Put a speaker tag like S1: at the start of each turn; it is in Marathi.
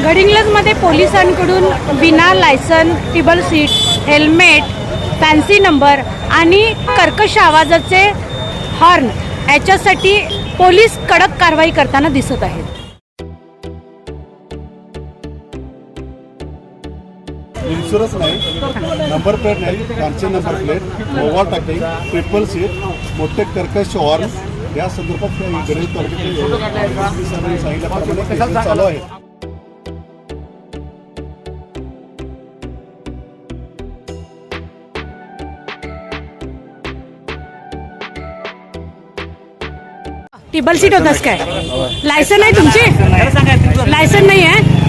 S1: गडिंग्लजमध्ये पोलिसांकडून विना licence, table seat, helmet, fancy number आणि कर्कश आवाजाचे हॉर्न याच्यासाठी पोलीस कडक कारवाई करताना दिसत आहेत.
S2: इन्शुरन्स नाही, नंबर प्लेट नाही, fancy number plate, over taking, triple seat, मोठे कर्कश हॉर्न या संदर्भात गणेश तालुक्यात सांगितल्याप्रमाणे केसेस चालू आहेत.
S1: टेबल सीट होतास काय? लायसन आहे तुमची? लायसन नाही आहे.